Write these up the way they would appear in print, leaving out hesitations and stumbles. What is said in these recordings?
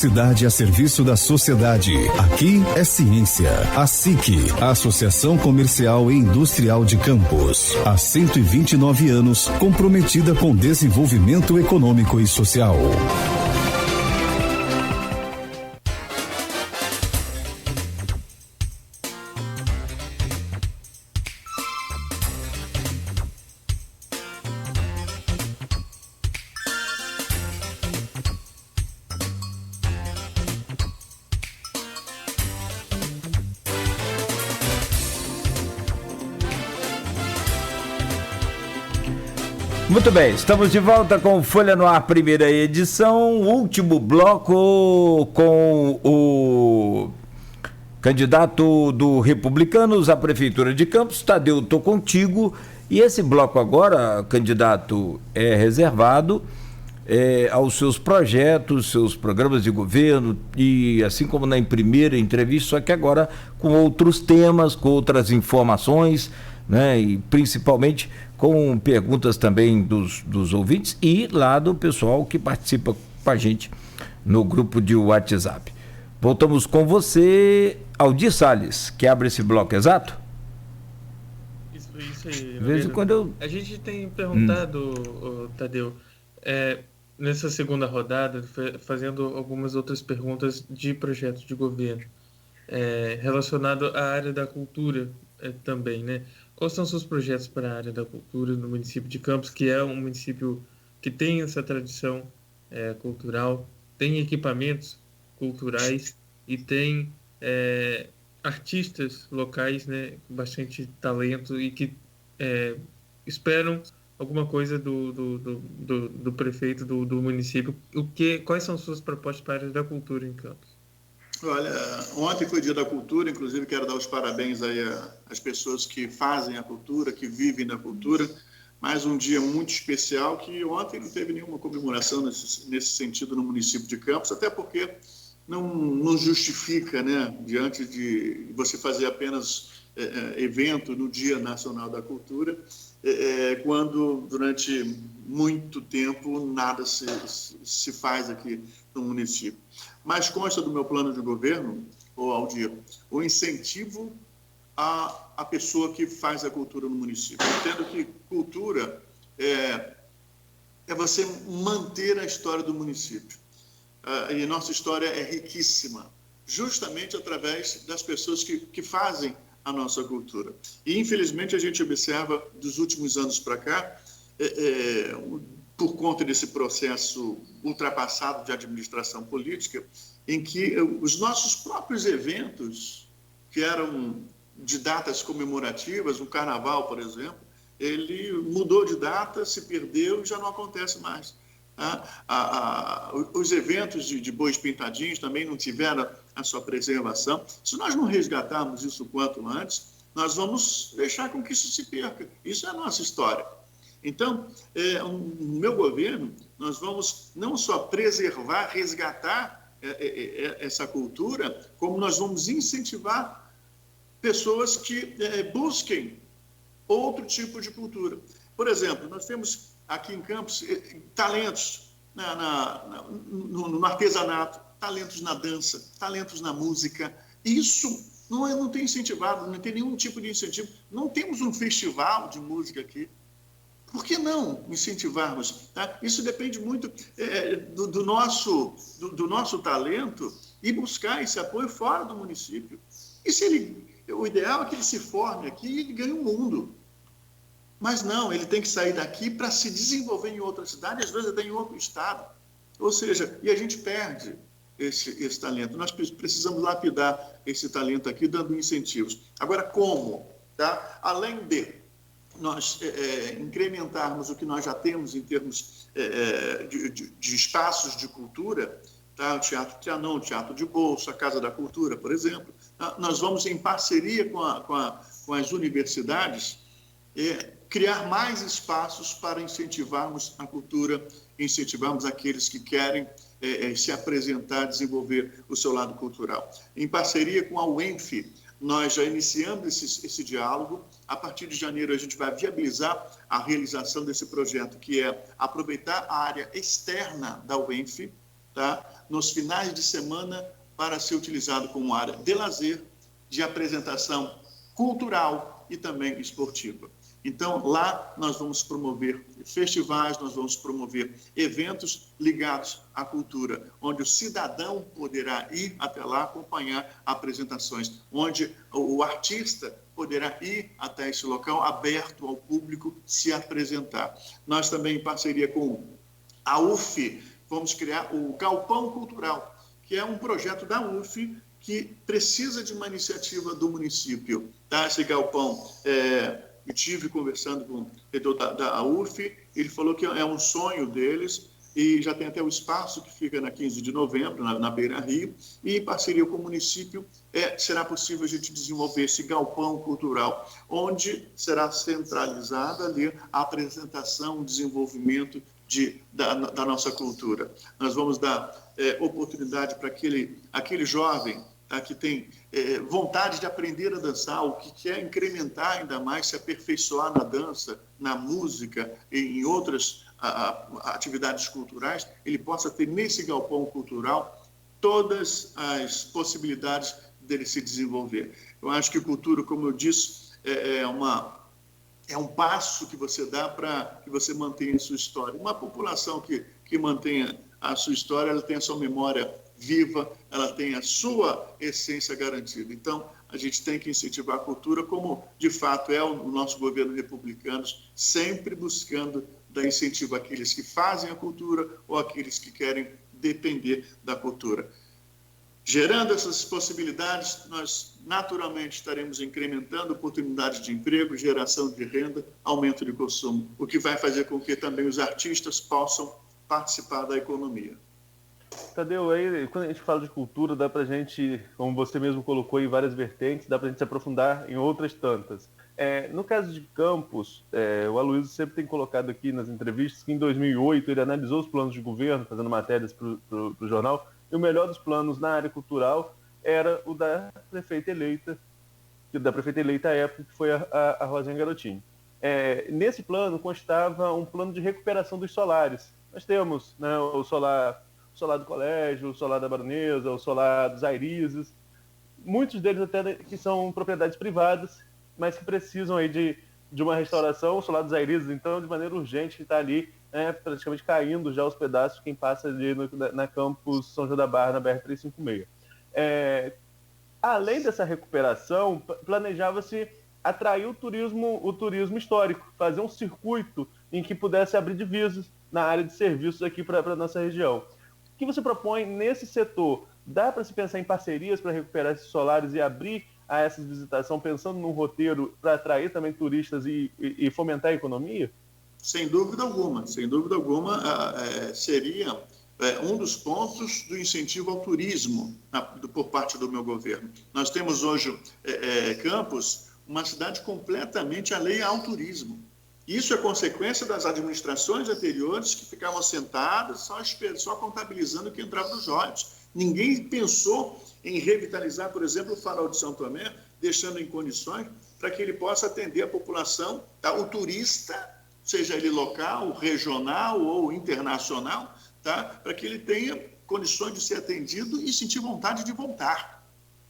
Cidade a serviço da sociedade. Aqui é ciência. A SIC, a Associação Comercial e Industrial de Campos. Há 129 anos, comprometida com desenvolvimento econômico e social. Muito bem, estamos de volta com Folha no Ar, primeira edição, último bloco com o candidato do Republicanos à Prefeitura de Campos, Tadeu, tô contigo. E esse bloco agora, candidato, é reservado aos seus projetos, seus programas de governo, e assim como na primeira entrevista, só que agora com outros temas, com outras informações, né, e principalmente com perguntas também dos ouvintes e lá do pessoal que participa com a gente no grupo de WhatsApp. Voltamos com você, Aldir Salles, que abre esse bloco, exato? Isso aí. De vez em quando A gente tem perguntado, Tadeu, nessa segunda rodada, fazendo algumas outras perguntas de projetos de governo, relacionado à área da cultura também, né? Quais são os seus projetos para a área da cultura no município de Campos, que é um município que tem essa tradição cultural, tem equipamentos culturais e tem artistas locais, né, com bastante talento e que esperam alguma coisa do prefeito do município. Quais são suas propostas para a área da cultura em Campos? Olha, ontem foi Dia da Cultura, inclusive quero dar os parabéns aí às pessoas que fazem a cultura, que vivem da cultura, mais um dia muito especial, que ontem não teve nenhuma comemoração nesse sentido no município de Campos, até porque não justifica, né, diante de você fazer apenas evento no Dia Nacional da Cultura, quando durante muito tempo nada se faz aqui no município. Mas consta do meu plano de governo, Aldir, o incentivo à pessoa que faz a cultura no município. Entendo que cultura é você manter a história do município. E nossa história é riquíssima, justamente através das pessoas que fazem a nossa cultura. E, infelizmente, a gente observa, dos últimos anos para cá, por conta desse processo ultrapassado de administração política, em que os nossos próprios eventos, que eram de datas comemorativas, o Carnaval, por exemplo, ele mudou de data, se perdeu e já não acontece mais. Os eventos de bois pintadinhos também não tiveram a sua preservação. Se nós não resgatarmos isso quanto antes, nós vamos deixar com que isso se perca. Isso é a nossa história. Então, no meu governo, nós vamos não só preservar, resgatar essa cultura, como nós vamos incentivar pessoas que busquem outro tipo de cultura. Por exemplo, nós temos aqui em Campos talentos no artesanato, talentos na dança, talentos na música. Isso não tem incentivado, não tem nenhum tipo de incentivo. Não temos um festival de música aqui. Por que não incentivarmos? Tá? Isso depende muito do nosso talento e buscar esse apoio fora do município. O ideal é que ele se forme aqui e ele ganhe o mundo. Mas não, ele tem que sair daqui para se desenvolver em outra cidade, às vezes até em outro estado. Ou seja, e a gente perde esse talento. Nós precisamos lapidar esse talento aqui, dando incentivos. Agora, como? Tá? Além de nós incrementarmos o que nós já temos em termos de espaços de cultura, tá? O Teatro Trianon, o Teatro de Bolso, a Casa da Cultura, por exemplo, tá? Nós vamos, em parceria com as universidades, criar mais espaços para incentivarmos a cultura, incentivarmos aqueles que querem se apresentar, desenvolver o seu lado cultural. Em parceria com a UENF, nós já iniciamos esse diálogo. A partir de janeiro, a gente vai viabilizar a realização desse projeto, que é aproveitar a área externa da UENF, tá? Nos finais de semana para ser utilizado como área de lazer, de apresentação cultural e também esportiva. Então, lá nós vamos promover festivais, nós vamos promover eventos ligados à cultura, onde o cidadão poderá ir até lá acompanhar apresentações, onde o artista poderá ir até esse local aberto ao público se apresentar. Nós também, em parceria com a UF, vamos criar o Galpão Cultural, que é um projeto da UF que precisa de uma iniciativa do município. Tá? Esse galpão, eu tive conversando com o reitor da UF, ele falou que é um sonho deles, e já tem até o espaço que fica na 15 de novembro, na Beira Rio, e em parceria com o município será possível a gente desenvolver esse galpão cultural, onde será centralizada ali a apresentação, o desenvolvimento da nossa cultura. Nós vamos dar oportunidade para aquele jovem, tá, que tem vontade de aprender a dançar, ou que quer incrementar ainda mais, se aperfeiçoar na dança, na música e em outras atividades culturais, ele possa ter nesse galpão cultural todas as possibilidades dele se desenvolver. Eu acho que cultura, como eu disse, é um passo que você dá para que você mantenha a sua história. Uma população que mantenha a sua história, ela tem a sua memória viva, ela tem a sua essência garantida. Então, a gente tem que incentivar a cultura, como de fato é o nosso governo republicano, sempre buscando dar incentivo àqueles que fazem a cultura ou àqueles que querem depender da cultura. Gerando essas possibilidades, nós naturalmente estaremos incrementando oportunidades de emprego, geração de renda, aumento de consumo, o que vai fazer com que também os artistas possam participar da economia. Tadeu, aí, quando a gente fala de cultura, dá para a gente, como você mesmo colocou, em várias vertentes, dá para a gente se aprofundar em outras tantas. No caso de Campos, o Aloysio sempre tem colocado aqui nas entrevistas que em 2008 ele analisou os planos de governo, fazendo matérias para o jornal, e o melhor dos planos na área cultural era o da prefeita eleita à época, que foi a Rosinha Garotinho. Nesse plano constava um plano de recuperação dos solares. Nós temos, né, o solar do colégio, o solar da Baronesa, o solar dos Airizes, muitos deles até que são propriedades privadas, mas que precisam aí de uma restauração. O solar dos Airizes, então, de maneira urgente, está ali praticamente caindo já os pedaços, quem passa ali na Campus São João da Barra, na BR-356. Além dessa recuperação, planejava-se atrair o turismo histórico, fazer um circuito em que pudesse abrir divisas na área de serviços aqui para a nossa região. O que você propõe nesse setor? Dá para se pensar em parcerias para recuperar esses solares e abrir a essa visitação, pensando num roteiro para atrair também turistas e fomentar a economia? Sem dúvida alguma, seria um dos pontos do incentivo ao turismo por parte do meu governo. Nós temos hoje Campos, uma cidade completamente alheia ao turismo. Isso é consequência das administrações anteriores que ficavam sentadas só contabilizando o que entrava nos olhos. Ninguém pensou em revitalizar, por exemplo, o Farol de São Tomé, deixando em condições para que ele possa atender a população, o turista, seja ele local, regional ou internacional, para que ele tenha condições de ser atendido e sentir vontade de voltar.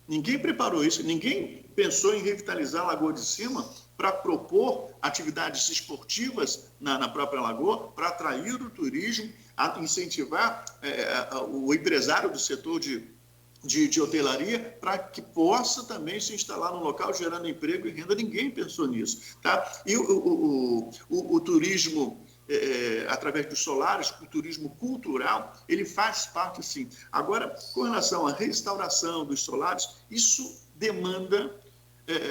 Ninguém preparou isso, ninguém pensou em revitalizar a Lagoa de Cima para propor atividades esportivas na própria lagoa, para atrair o turismo, incentivar o empresário do setor de hotelaria para que possa também se instalar no local, gerando emprego e renda. Ninguém pensou nisso. Tá? E o turismo, através dos solares, o turismo cultural, ele faz parte, sim. Agora, com relação à restauração dos solares, isso demanda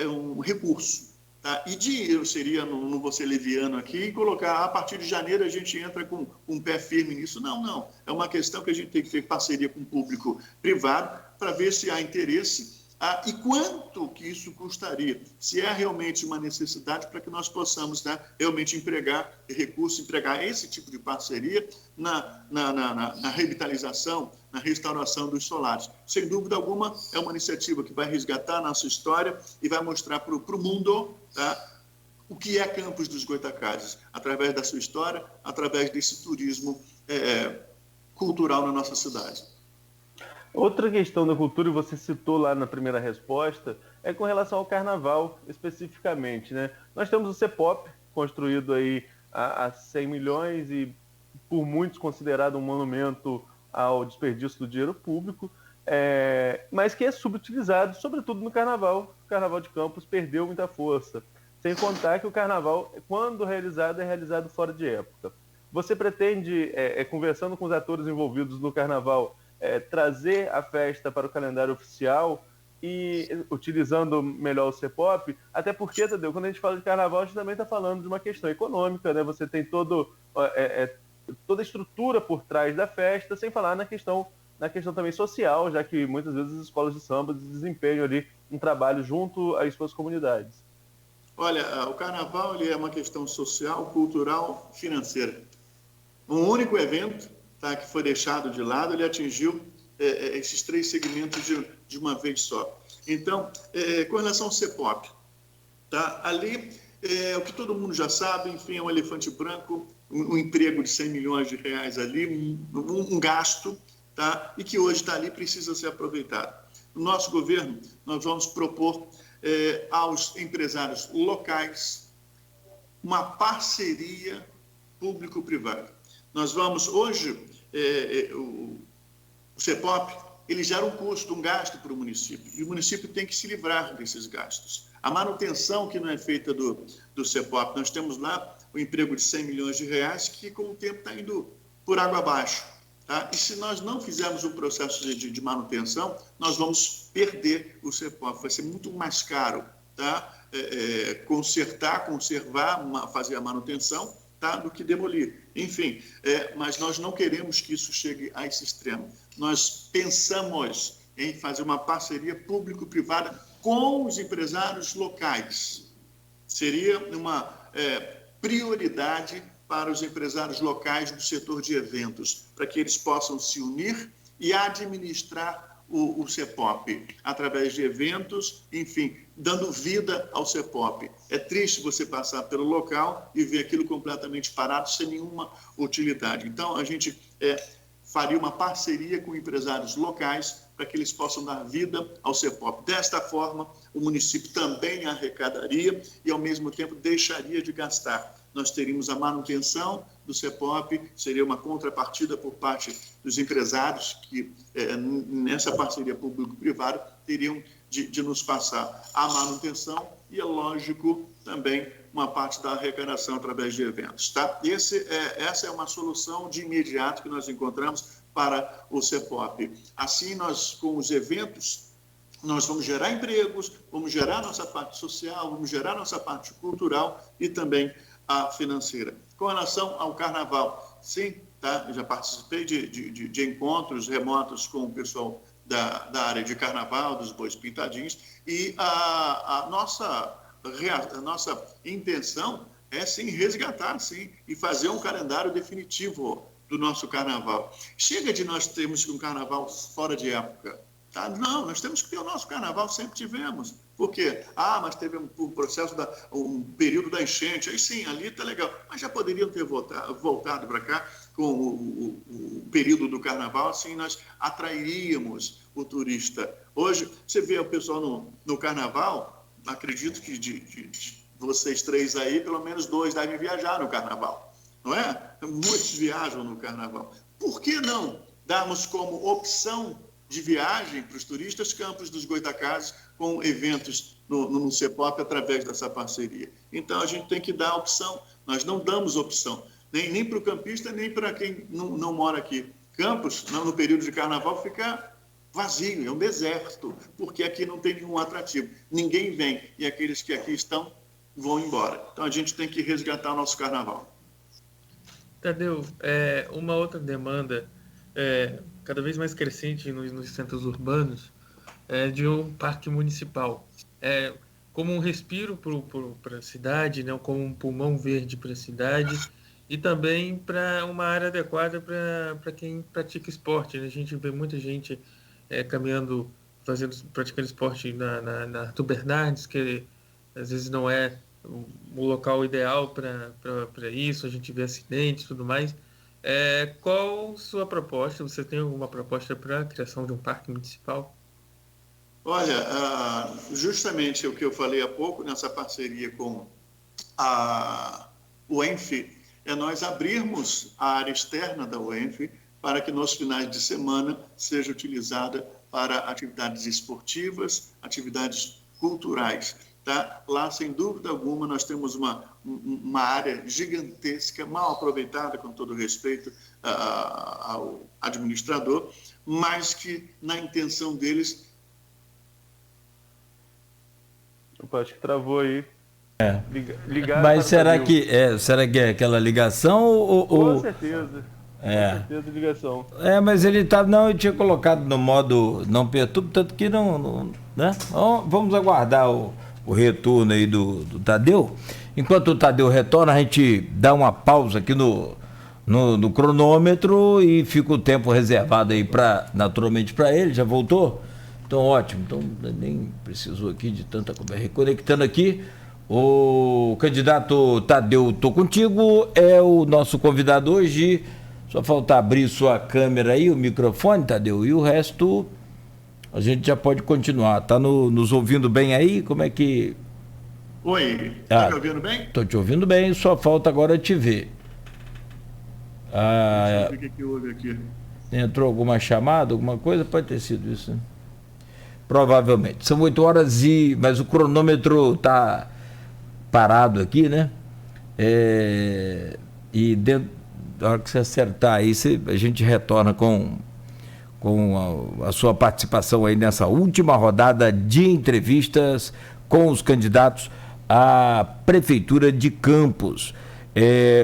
um recurso. Tá? E dinheiro seria, não vou ser leviano aqui, e colocar, a partir de janeiro a gente entra com um pé firme nisso. Não. É uma questão que a gente tem que ter parceria com o público privado para ver se há interesse e quanto que isso custaria, se é realmente uma necessidade para que nós possamos realmente empregar recursos, empregar esse tipo de parceria na revitalização, na restauração dos solares. Sem dúvida alguma, é uma iniciativa que vai resgatar a nossa história e vai mostrar para o mundo o que é Campos dos Goytacazes, através da sua história, através desse turismo cultural na nossa cidade. Outra questão da cultura, e você citou lá na primeira resposta, é com relação ao carnaval especificamente, né? Nós temos o CEPOP, construído aí a 100 milhões e por muitos considerado um monumento ao desperdício do dinheiro público, mas que é subutilizado, sobretudo no carnaval. O Carnaval de Campos perdeu muita força. Sem contar que o carnaval, quando realizado, é realizado fora de época. Você pretende, conversando com os atores envolvidos no carnaval, trazer a festa para o calendário oficial e utilizando melhor o CEPOP? Até porque, Tadeu, quando a gente fala de carnaval, a gente também está falando de uma questão econômica, né? Você tem toda a estrutura por trás da festa, sem falar na questão também social, já que muitas vezes as escolas de samba desempenham ali um trabalho junto às suas comunidades. Olha, o carnaval ele é uma questão social, cultural, financeira. Um único evento, tá, que foi deixado de lado, ele atingiu esses 3 segmentos de uma vez só. Então, com relação ao CEPOP, tá, ali o que todo mundo já sabe, enfim, é um elefante branco, um emprego de 100 milhões de reais ali, um gasto, tá, e que hoje está ali, precisa ser aproveitado. No nosso governo, nós vamos propor aos empresários locais uma parceria público-privada. Nós vamos, hoje, o CEPOP, ele gera um custo, um gasto para o município, e o município tem que se livrar desses gastos. A manutenção que não é feita do CEPOP, nós temos lá o emprego de 100 milhões de reais, que com o tempo está indo por água abaixo. Tá? E se nós não fizermos um processo de manutenção, nós vamos perder o CEPOP, vai ser muito mais caro, tá? Consertar, conservar, fazer a manutenção, tá? Do que demolir. Enfim, mas nós não queremos que isso chegue a esse extremo. Nós pensamos em fazer uma parceria público-privada com os empresários locais. Seria uma prioridade para os empresários locais do setor de eventos, para que eles possam se unir e administrar o CEPOP, através de eventos, enfim, dando vida ao CEPOP. É triste você passar pelo local e ver aquilo completamente parado, sem nenhuma utilidade. Então, a gente faria uma parceria com empresários locais para que eles possam dar vida ao CEPOP. Desta forma, o município também arrecadaria e, ao mesmo tempo, deixaria de gastar. Nós teríamos a manutenção do CEPOP, seria uma contrapartida por parte dos empresários que, nessa parceria público-privada, teriam de nos passar a manutenção e, é lógico, também uma parte da arrecadação através de eventos. Tá? Essa é uma solução de imediato que nós encontramos para o CEPOP. Assim, nós, com os eventos, nós vamos gerar empregos, vamos gerar nossa parte social, vamos gerar nossa parte cultural e também a financeira. Com relação ao carnaval, sim, tá? Eu já participei de encontros remotos com o pessoal da área de carnaval, dos bois pintadinhos, e a nossa intenção é, sim, resgatar, sim, e fazer um calendário definitivo do nosso carnaval. Chega de nós termos um carnaval fora de época. Tá? Não, nós temos que ter o nosso carnaval, sempre tivemos. Por quê? Mas teve um processo, um período da enchente, aí sim, ali está legal. Mas já poderiam ter voltado para cá com o período do carnaval, assim nós atrairíamos o turista. Hoje, você vê o pessoal no carnaval, acredito que de vocês 3 aí, pelo menos 2 devem viajar no carnaval, não é? Muitos viajam no carnaval. Por que não darmos como opção de viagem para os turistas Campos dos Goitacazes com eventos no CEPOP através dessa parceria? Então, a gente tem que dar opção. Nós não damos opção, nem para o campista, nem para quem não mora aqui. Campos, no período de carnaval, fica vazio, é um deserto, porque aqui não tem nenhum atrativo. Ninguém vem, e aqueles que aqui estão vão embora. Então, a gente tem que resgatar o nosso carnaval. Tadeu, uma outra demanda cada vez mais crescente nos centros urbanos de um parque municipal. Como um respiro para a cidade, né, como um pulmão verde para a cidade e também para uma área adequada para quem pratica esporte. Né? A gente vê muita gente caminhando, praticando esporte na Arthur Bernardes, que às vezes não é o local ideal para isso, a gente vê acidentes e tudo mais. Qual sua proposta? Você tem alguma proposta para a criação de um parque municipal? Olha, justamente o que eu falei há pouco, nessa parceria com a UENF, é nós abrirmos a área externa da UENF para que nos finais de semana seja utilizada para atividades esportivas, atividades culturais. Tá? Lá, sem dúvida alguma, nós temos uma área gigantesca, mal aproveitada, com todo respeito ao administrador, mas que, na intenção deles... Opa, acho que travou aí. Ligado. Mas será que é aquela ligação ou... Com certeza. Com certeza, ligação. Mas ele eu tinha colocado no modo não perturbe, tanto que não né? Então, vamos aguardar o retorno aí do Tadeu. Enquanto o Tadeu retorna, a gente dá uma pausa aqui no cronômetro e fica o tempo reservado aí naturalmente para ele. Já voltou? Então, ótimo. Então, nem precisou aqui de tanta conversa. Reconectando aqui, o candidato Tadeu, tô contigo, é o nosso convidado hoje. Só falta abrir sua câmera aí, o microfone, Tadeu, e o resto a gente já pode continuar. Tá nos ouvindo bem aí? Como é que... Oi, tá me ouvindo bem? Tô te ouvindo bem, só falta agora te ver. Deixa eu ver o que houve aqui. Entrou alguma chamada, alguma coisa? Pode ter sido isso, né? Provavelmente. São 8h, mas o cronômetro tá parado aqui, né? E na hora que você acertar aí, a gente retorna com a sua participação aí nessa última rodada de entrevistas com os candidatos à Prefeitura de Campos.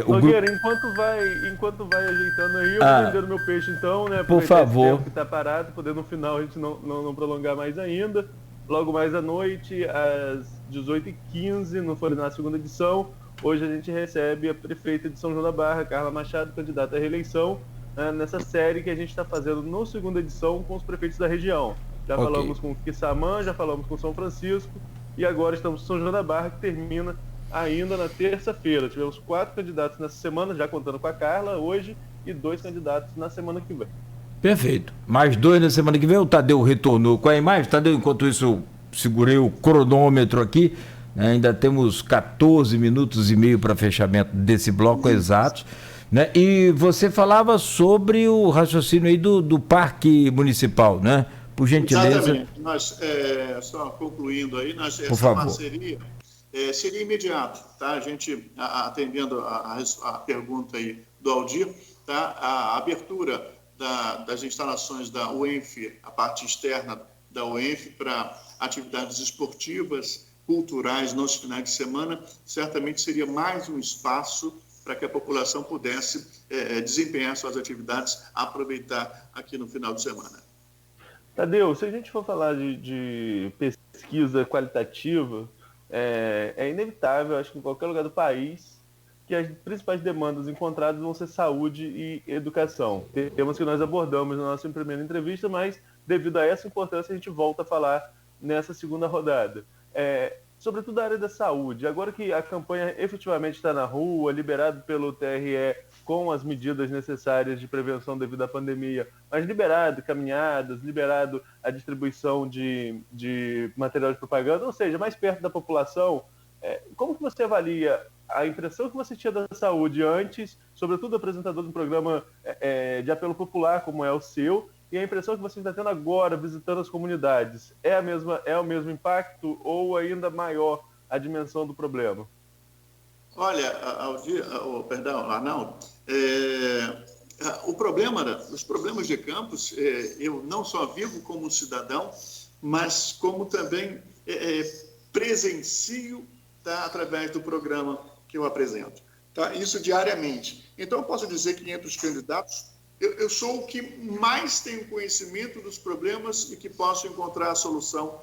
Nogueira, enquanto vai ajeitando aí, eu vou vendendo meu peixe então, né? Por favor. Tempo que tá parado, poder no final a gente não prolongar mais ainda. Logo mais à noite, às 18h15, no Folha na segunda edição, hoje a gente recebe a prefeita de São João da Barra, Carla Machado, candidata à reeleição, nessa série que a gente está fazendo na segunda edição com os prefeitos da região. Já falamos com Quissamã, já falamos com São Francisco e agora estamos em São João da Barra, que termina ainda na terça-feira. Tivemos 4 candidatos nessa semana, já contando com a Carla hoje, e 2 candidatos na semana que vem. Perfeito. Mais 2 na semana que vem. O Tadeu retornou com a imagem. Tadeu, enquanto isso, eu segurei o cronômetro aqui. Ainda temos 14 minutos e meio para fechamento desse bloco exato. Né? E você falava sobre o raciocínio aí do Parque Municipal, né? Por gentileza. Exatamente. Nós, só concluindo aí, essa parceria seria imediato, tá? A gente, atendendo a pergunta aí do Aldir, tá? A abertura das instalações da UENF, a parte externa da UENF, para atividades esportivas, culturais nos finais de semana, certamente seria mais um espaço para que a população pudesse desempenhar suas atividades, aproveitar aqui no final de semana. Tadeu, se a gente for falar de pesquisa qualitativa, é inevitável, acho que em qualquer lugar do país, que as principais demandas encontradas vão ser saúde e educação. Temas que nós abordamos na nossa primeira entrevista, mas devido a essa importância a gente volta a falar nessa segunda rodada. Sobretudo a área da saúde. Agora que a campanha efetivamente está na rua, liberado pelo TRE com as medidas necessárias de prevenção devido à pandemia, mas liberado caminhadas, liberado a distribuição de material de propaganda, ou seja, mais perto da população, como que você avalia a impressão que você tinha da saúde antes, sobretudo apresentador de um programa de apelo popular como é o seu, e a impressão que você está tendo agora, visitando as comunidades, é o mesmo impacto ou ainda maior a dimensão do problema? Olha, Arnaldo, os problemas de Campos, eu não só vivo como cidadão, mas como também presencio, tá, através do programa que eu apresento. Tá? Isso diariamente. Então, eu posso dizer que entre os candidatos, eu sou o que mais tenho conhecimento dos problemas e que posso encontrar a solução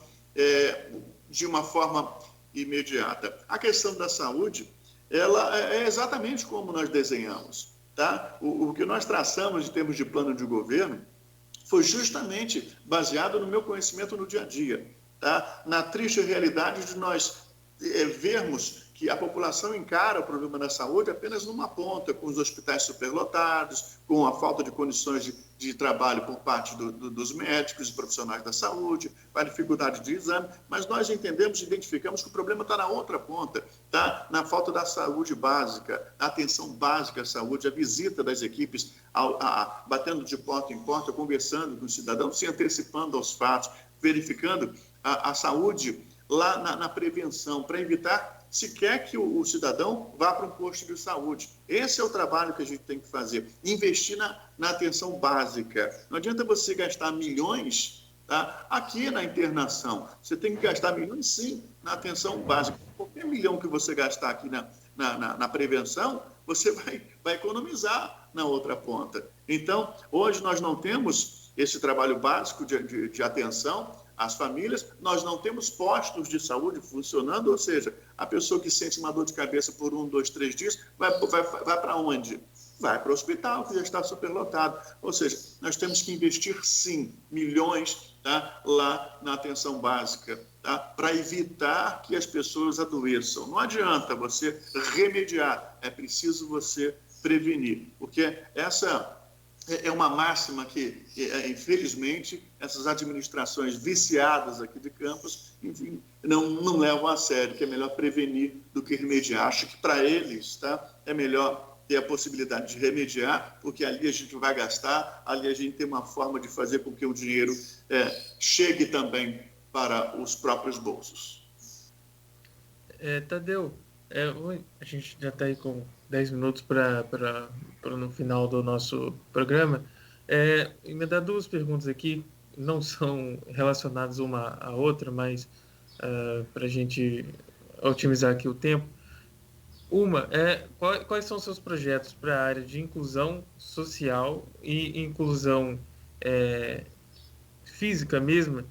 de uma forma imediata. A questão da saúde, ela é exatamente como nós desenhamos. Tá? O que nós traçamos em termos de plano de governo foi justamente baseado no meu conhecimento no dia a dia. Tá? Na triste realidade de nós vermos que a população encara o problema da saúde apenas numa ponta, com os hospitais superlotados, com a falta de condições de trabalho por parte dos médicos e profissionais da saúde, com a dificuldade de exame, mas nós entendemos e identificamos que o problema está na outra ponta, tá? Na falta da saúde básica, da atenção básica à saúde, a visita das equipes batendo de porta em porta, conversando com os cidadãos, se antecipando aos fatos, verificando a saúde lá na prevenção, para evitar sequer que o cidadão vá para um posto de saúde. Esse é o trabalho que a gente tem que fazer, investir na atenção básica. Não adianta você gastar milhões, tá, aqui na internação. Você tem que gastar milhões, sim, na atenção básica. Qualquer milhão que você gastar aqui na prevenção, você vai economizar na outra ponta. Então, hoje nós não temos esse trabalho básico de atenção às famílias, nós não temos postos de saúde funcionando, ou seja, a pessoa que sente uma dor de cabeça por 1, 2, 3 dias, vai para onde? Vai para o hospital, que já está superlotado. Ou seja, nós temos que investir, sim, milhões, tá, lá na atenção básica, tá, para evitar que as pessoas adoeçam. Não adianta você remediar, é preciso você prevenir, porque essa é uma máxima que, infelizmente, essas administrações viciadas aqui de Campos, enfim, não levam a sério, que é melhor prevenir do que remediar. Acho que para eles, tá, é melhor ter a possibilidade de remediar, porque ali a gente vai gastar, ali a gente tem uma forma de fazer com que o dinheiro chegue também para os próprios bolsos. Tadeu, a gente já está aí com 10 minutos para no final do nosso programa. Emendar 2 perguntas aqui, não são relacionadas uma à outra, mas para a gente otimizar aqui o tempo. Uma quais são os seus projetos para a área de inclusão social e inclusão física mesmo,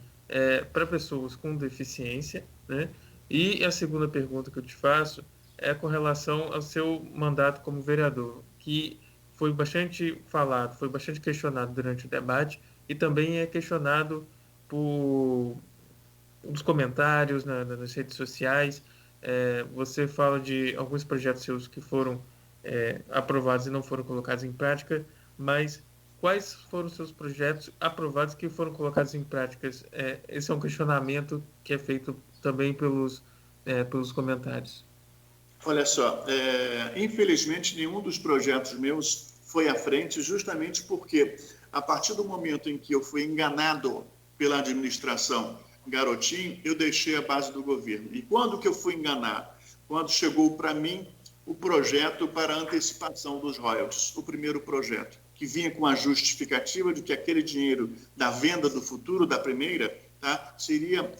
para pessoas com deficiência, né? E a segunda pergunta que eu te faço é com relação ao seu mandato como vereador, que foi bastante falado, foi bastante questionado durante o debate e também é questionado por nos comentários, nas redes sociais. Você fala de alguns projetos seus que foram aprovados e não foram colocados em prática, mas quais foram os seus projetos aprovados que foram colocados em prática? Esse é um questionamento que é feito também pelos comentários. Olha só, infelizmente nenhum dos projetos meus foi à frente, justamente porque a partir do momento em que eu fui enganado pela administração Garotinho, eu deixei a base do governo. E quando que eu fui enganado? Quando chegou para mim o projeto para antecipação dos royalties, o primeiro projeto, que vinha com a justificativa de que aquele dinheiro da venda do futuro, da primeira, tá, seria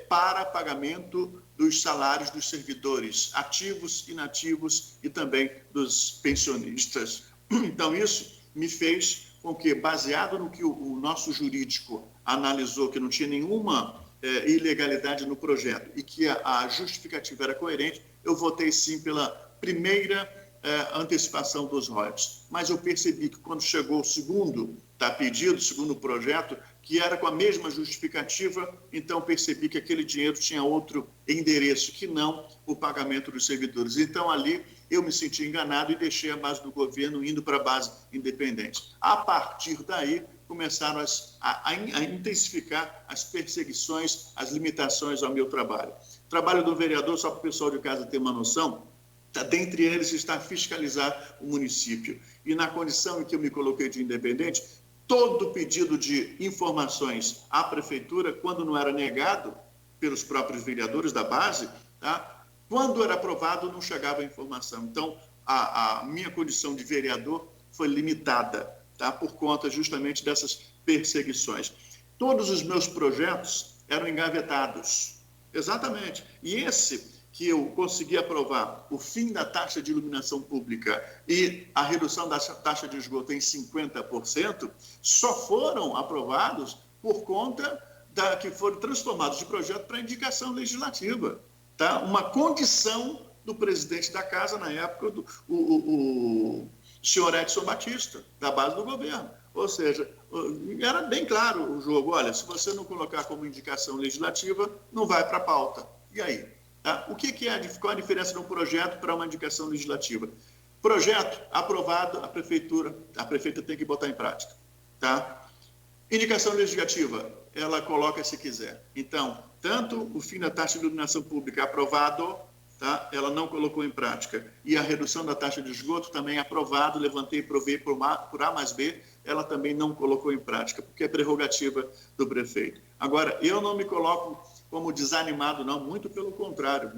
para pagamento dos salários dos servidores ativos, inativos e também dos pensionistas. Então, isso me fez com que, baseado no que o nosso jurídico analisou, que não tinha nenhuma ilegalidade no projeto e que a justificativa era coerente, eu votei sim pela primeira antecipação dos royalties. Mas eu percebi que quando chegou o segundo pedido, o segundo projeto, que era com a mesma justificativa, então percebi que aquele dinheiro tinha outro endereço, que não o pagamento dos servidores. Então, ali, eu me senti enganado e deixei a base do governo indo para a base independente. A partir daí, começaram a intensificar as perseguições, as limitações ao meu trabalho. O trabalho do vereador, só para o pessoal de casa ter uma noção, dentre eles está fiscalizar o município. E na condição em que eu me coloquei de independente, todo pedido de informações à prefeitura, quando não era negado pelos próprios vereadores da base, tá? Quando era aprovado, não chegava a informação. Então, a minha condição de vereador foi limitada, tá? Por conta justamente dessas perseguições. Todos os meus projetos eram engavetados. Exatamente. E esse que eu consegui aprovar, o fim da taxa de iluminação pública e a redução da taxa de esgoto em 50%, só foram aprovados por conta que foram transformados de projeto para indicação legislativa. Tá? Uma condição do presidente da casa, na época, o senhor Edson Batista, da base do governo. Ou seja, era bem claro o jogo. Olha, se você não colocar como indicação legislativa, não vai para a pauta. E aí? Tá? Qual a diferença de um projeto para uma indicação legislativa? Projeto aprovado, a prefeita tem que botar em prática. Tá? Indicação legislativa, ela coloca se quiser. Então, tanto o fim da taxa de iluminação pública aprovado, tá? Ela não colocou em prática. E a redução da taxa de esgoto também aprovado, levantei e provei por A mais B, ela também não colocou em prática, porque é prerrogativa do prefeito. Agora, eu não me coloco como desanimado, não, muito pelo contrário.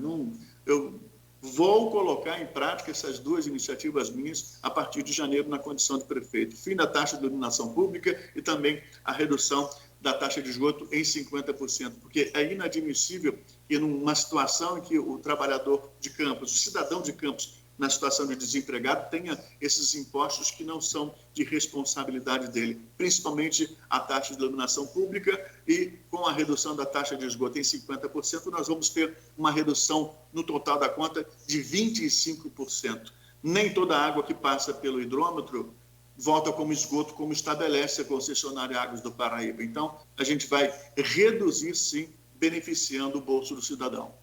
Eu vou colocar em prática essas duas iniciativas minhas a partir de janeiro na condição de prefeito. Fim da taxa de iluminação pública e também a redução da taxa de esgoto em 50%, porque é inadmissível que numa situação em que o trabalhador de campos, o cidadão de campos, na situação de desempregado, tenha esses impostos que não são de responsabilidade dele, principalmente a taxa de iluminação pública, e com a redução da taxa de esgoto em 50%, nós vamos ter uma redução no total da conta de 25%. Nem toda a água que passa pelo hidrômetro volta como esgoto, como estabelece a concessionária Águas do Paraíba. Então, a gente vai reduzir, sim, beneficiando o bolso do cidadão.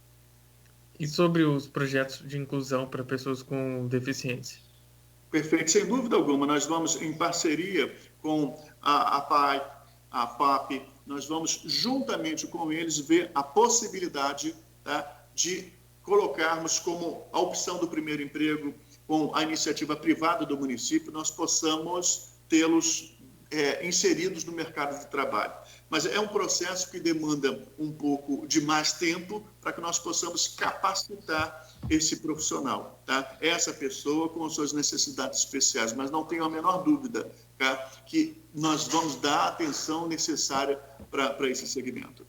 E sobre os projetos de inclusão para pessoas com deficiência? Perfeito, sem dúvida alguma. Nós vamos, em parceria com a PAI, a PAP, nós vamos, juntamente com eles, ver a possibilidade, tá, de colocarmos como a opção do primeiro emprego, com a iniciativa privada do município, nós possamos tê-los inseridos no mercado de trabalho. Mas é um processo que demanda um pouco de mais tempo para que nós possamos capacitar esse profissional, tá? Essa pessoa com as suas necessidades especiais. Mas não tenho a menor dúvida, tá, que nós vamos dar a atenção necessária para esse segmento.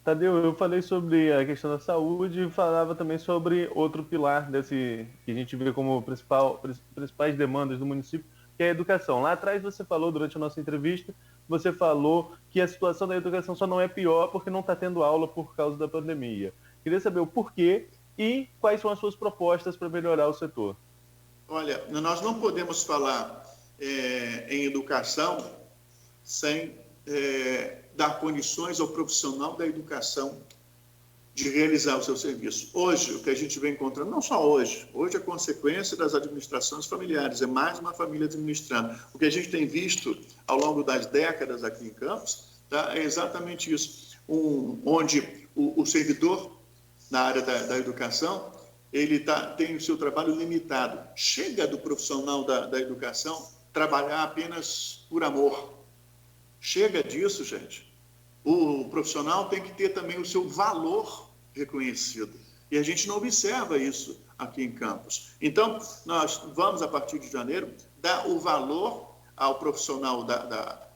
Tadeu, eu falei sobre a questão da saúde e falava também sobre outro pilar desse que a gente vê como principais demandas do município, que é a educação. Lá atrás você falou, durante a nossa entrevista, você falou que a situação da educação só não é pior porque não está tendo aula por causa da pandemia. Queria saber o porquê e quais são as suas propostas para melhorar o setor. Olha, nós não podemos falar em educação sem dar condições ao profissional da educação de realizar o seu serviço. Hoje, o que a gente vem encontrando, não só hoje é consequência das administrações familiares, é mais uma família administrando. O que a gente tem visto ao longo das décadas aqui em Campos, tá, é exatamente isso, onde o servidor na área da educação, ele tem o seu trabalho limitado. Chega do profissional da educação trabalhar apenas por amor. Chega disso, gente. O profissional tem que ter também o seu valor reconhecido. E a gente não observa isso aqui em Campos. Então, nós vamos, a partir de janeiro, dar o valor ao profissional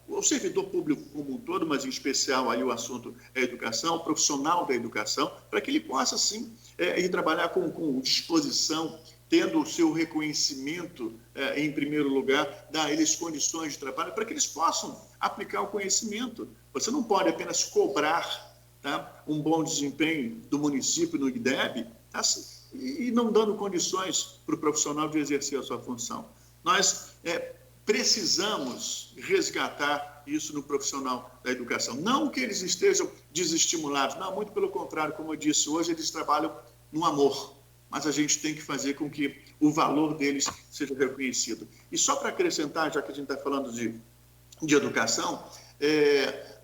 o servidor público como um todo, mas em especial aí o assunto é a educação, o profissional da educação, para que ele possa, sim, ir trabalhar com disposição, tendo o seu reconhecimento em primeiro lugar, dar a eles condições de trabalho para que eles possam aplicar o conhecimento. Você não pode apenas cobrar, tá, um bom desempenho do município no IDEB, tá, e não dando condições para o profissional de exercer a sua função. Nós precisamos resgatar isso no profissional da educação. Não que eles estejam desestimulados, não, muito pelo contrário, como eu disse, hoje eles trabalham no amor, mas a gente tem que fazer com que o valor deles seja reconhecido. E só para acrescentar, já que a gente está falando de educação,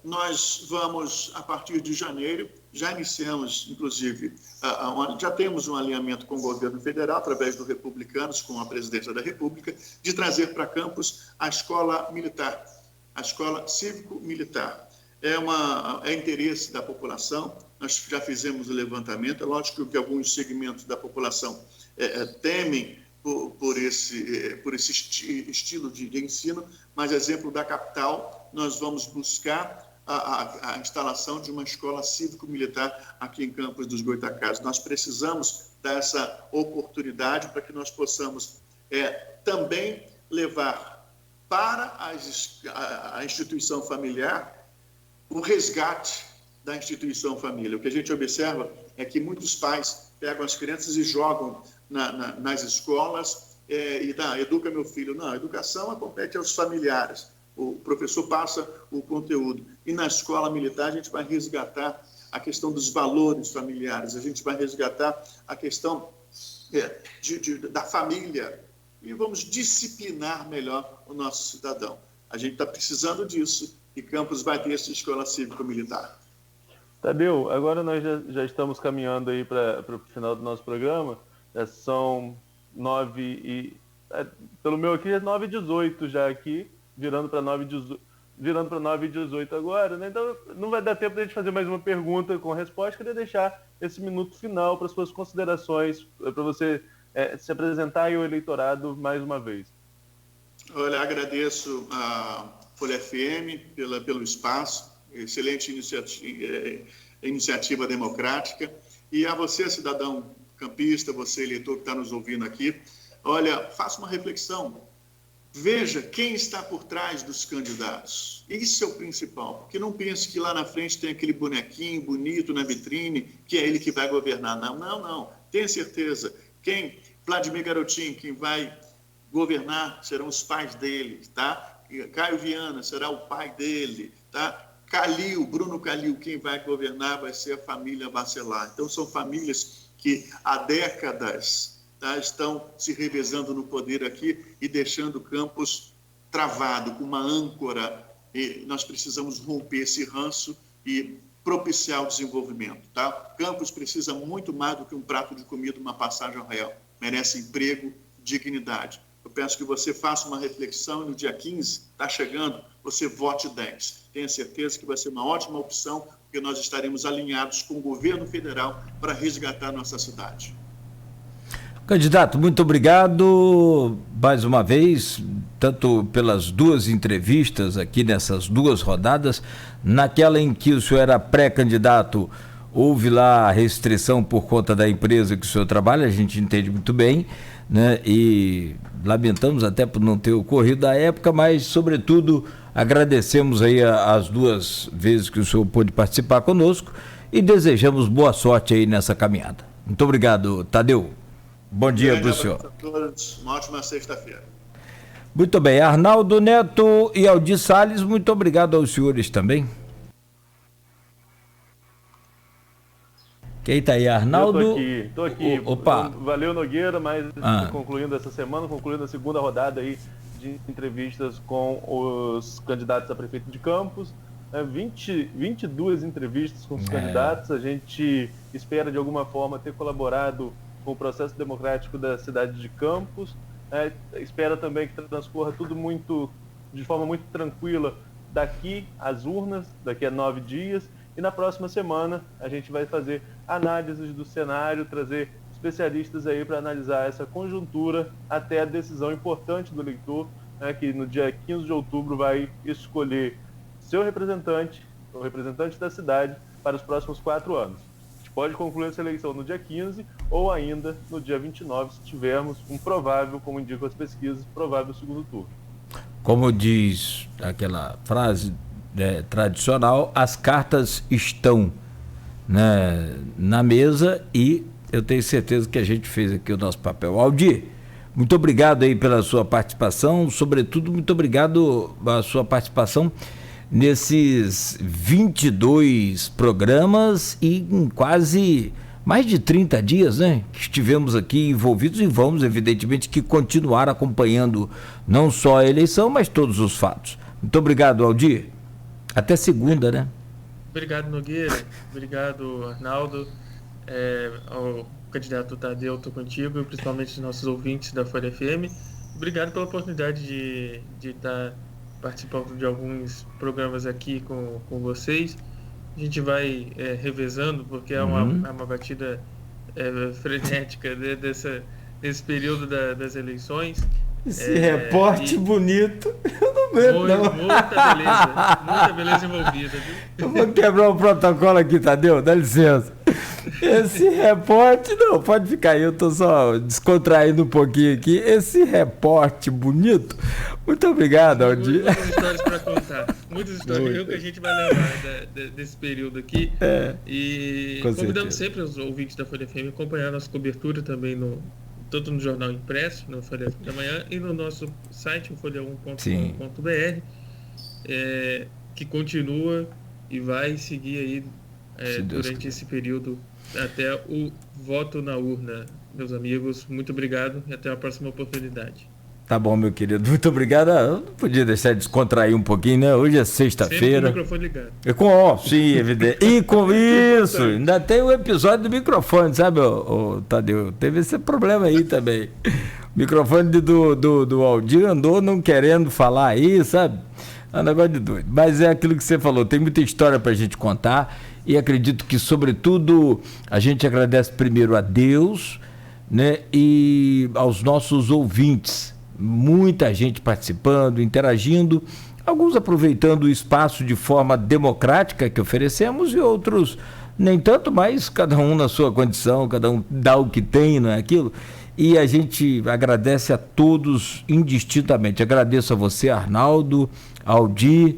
nós vamos, a partir de janeiro, já iniciamos, inclusive, já temos um alinhamento com o governo federal, através do Republicanos, com a presidência da República, de trazer para Campos a escola militar, a escola cívico-militar. É interesse da população, nós já fizemos o levantamento, é lógico que alguns segmentos da população temem por esse estilo de ensino, mas, exemplo da capital, nós vamos buscar a instalação de uma escola cívico-militar aqui em Campos dos Goytacazes. Nós precisamos dar essa oportunidade para que nós possamos também levar para a instituição familiar o resgate da instituição família. O que a gente observa é que muitos pais pegam as crianças e jogam nas escolas educa meu filho. Não, a educação compete aos familiares. O professor passa o conteúdo. E na escola militar a gente vai resgatar a questão dos valores familiares, a gente vai resgatar a questão da família e vamos disciplinar melhor o nosso cidadão. A gente está precisando disso e Campos vai ter essa escola cívico-militar. Tadeu, agora nós já estamos caminhando aí para o final do nosso programa. Já são 9 e... pelo meu aqui é 9h18 já aqui, virando para 9h18 agora, né? Então não vai dar tempo de a gente fazer mais uma pergunta com resposta. Queria deixar esse minuto final para suas considerações, para você se apresentar aí ao eleitorado mais uma vez. Olha, agradeço a Folha FM pelo espaço, excelente iniciativa democrática, e a você, cidadão campista, você, eleitor que está nos ouvindo aqui, olha, faça uma reflexão, veja quem está por trás dos candidatos, isso é o principal, porque não pense que lá na frente tem aquele bonequinho bonito na vitrine, que é ele que vai governar, não, tenha certeza, Vladimir Garotinho, quem vai governar serão os pais dele, tá? Caio Viana será o pai dele, tá? Bruno Calil, quem vai governar vai ser a família Bacelar. Então, são famílias que há décadas, tá, estão se revezando no poder aqui e deixando Campos travado, com uma âncora. E nós precisamos romper esse ranço e propiciar o desenvolvimento. Tá? Campos precisa muito mais do que um prato de comida, uma passagem real. Merece emprego, dignidade. Eu peço que você faça uma reflexão e no dia 15, está chegando, você vote 10. Tenha certeza que vai ser uma ótima opção, porque nós estaremos alinhados com o governo federal para resgatar nossa cidade. Candidato, muito obrigado mais uma vez, tanto pelas duas entrevistas aqui nessas duas rodadas. Naquela em que o senhor era pré-candidato, houve lá a restrição por conta da empresa que o senhor trabalha, a gente entende muito bem, né? E lamentamos até por não ter ocorrido à época, mas, sobretudo, agradecemos aí as duas vezes que o senhor pôde participar conosco e desejamos boa sorte aí nessa caminhada. Muito obrigado, Tadeu. Bom dia para o senhor. A todos, uma ótima sexta-feira. Muito bem, Arnaldo Neto e Aldir Salles, muito obrigado aos senhores também. Quem está aí, Arnaldo? Estou aqui. Opa. Valeu, Nogueira, mas concluindo essa semana, concluindo a segunda rodada aí de entrevistas com os candidatos a prefeito de Campos. 22 entrevistas com os candidatos. A gente espera, de alguma forma, ter colaborado com o processo democrático da cidade de Campos. Espera também que transcorra tudo de forma muito tranquila daqui às urnas, daqui a 9 dias. E na próxima semana a gente vai fazer análises do cenário, trazer especialistas aí para analisar essa conjuntura até a decisão importante do eleitor, né, que no dia 15 de outubro vai escolher seu representante, o representante da cidade, para os próximos 4 anos. A gente pode concluir essa eleição no dia 15 ou ainda no dia 29, se tivermos um provável, como indicam as pesquisas, provável segundo turno. Como diz aquela frase tradicional, as cartas estão, né, na mesa e eu tenho certeza que a gente fez aqui o nosso papel. Aldir, muito obrigado aí pela sua participação, sobretudo muito obrigado pela sua participação nesses 22 programas e em quase mais de 30 dias, né, que estivemos aqui envolvidos e vamos, evidentemente, que continuar acompanhando não só a eleição, mas todos os fatos. Muito obrigado, Aldir. Até segunda, né? Obrigado, Nogueira. Obrigado, Arnaldo. Ao candidato Tadeu, estou contigo, principalmente os nossos ouvintes da Folha FM. Obrigado pela oportunidade de estar participando de alguns programas aqui com vocês. A gente vai revezando, porque é uma batida frenética desse período das eleições. Esse reporte bonito, eu não aguento, não. Muita beleza envolvida, viu? Eu vou quebrar o protocolo aqui, Tadeu, dá licença. Esse reporte, não, pode ficar aí, eu tô só descontraindo um pouquinho aqui. Esse reporte bonito, muito obrigado, Aldir. Muitas histórias para contar, muitas histórias que a gente vai levar desse período aqui. E convidamos sempre os ouvintes da Folha FM a acompanhar a nossa cobertura também tanto no jornal impresso, no Folha da Manhã, e no nosso site, folha1.com.br, que continua e vai seguir aí durante esse período até o voto na urna. Meus amigos, muito obrigado e até a próxima oportunidade. Tá bom, meu querido, muito obrigado. Eu não podia deixar de descontrair um pouquinho, né? Hoje é sexta-feira. Sempre com o microfone ligado. Sim, evidente. E com isso, ainda tem o episódio do microfone, sabe, ô, Tadeu? Teve esse problema aí também. O microfone do Aldir andou não querendo falar aí, sabe? É um negócio de doido. Mas é aquilo que você falou, tem muita história pra gente contar e acredito que, sobretudo, a gente agradece primeiro a Deus, né? E aos nossos ouvintes. Muita gente participando, interagindo, alguns aproveitando o espaço de forma democrática que oferecemos e outros nem tanto, mas cada um na sua condição, cada um dá o que tem, não é aquilo? E a gente agradece a todos indistintamente. Agradeço a você, Arnaldo, ao Aldir,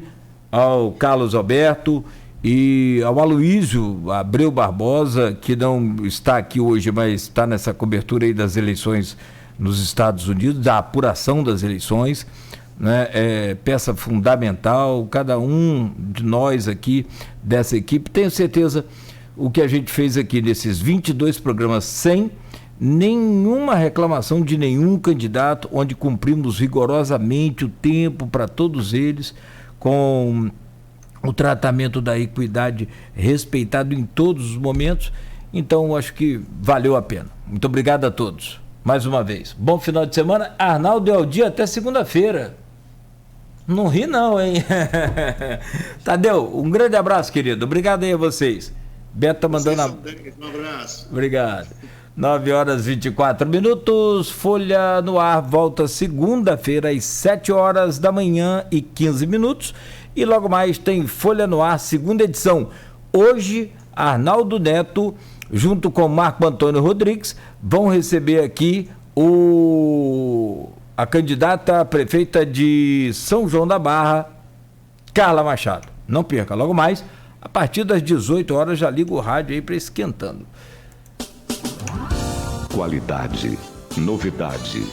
ao Carlos Alberto e ao Aloísio Abreu Barbosa, que não está aqui hoje, mas está nessa cobertura aí das eleições nos Estados Unidos, da apuração das eleições, né? Peça fundamental, cada um de nós aqui dessa equipe, tenho certeza o que a gente fez aqui nesses 22 programas sem nenhuma reclamação de nenhum candidato, onde cumprimos rigorosamente o tempo para todos eles, com o tratamento da equidade respeitado em todos os momentos. Então acho que valeu a pena. Muito obrigado a todos. Mais uma vez, bom final de semana. Arnaldo e Aldir, até segunda-feira. Não ri não, hein? Tadeu, um grande abraço, querido. Obrigado aí a vocês. Beto tá mandando... Um abraço. Obrigado. 9h24. Folha no Ar volta segunda-feira às 7h15. E logo mais tem Folha no Ar, segunda edição. Hoje, Arnaldo Neto, junto com Marco Antônio Rodrigues, vão receber aqui a candidata a prefeita de São João da Barra, Carla Machado. Não perca, logo mais, a partir das 18 horas, já liga o rádio aí para esquentando. Qualidade, novidade,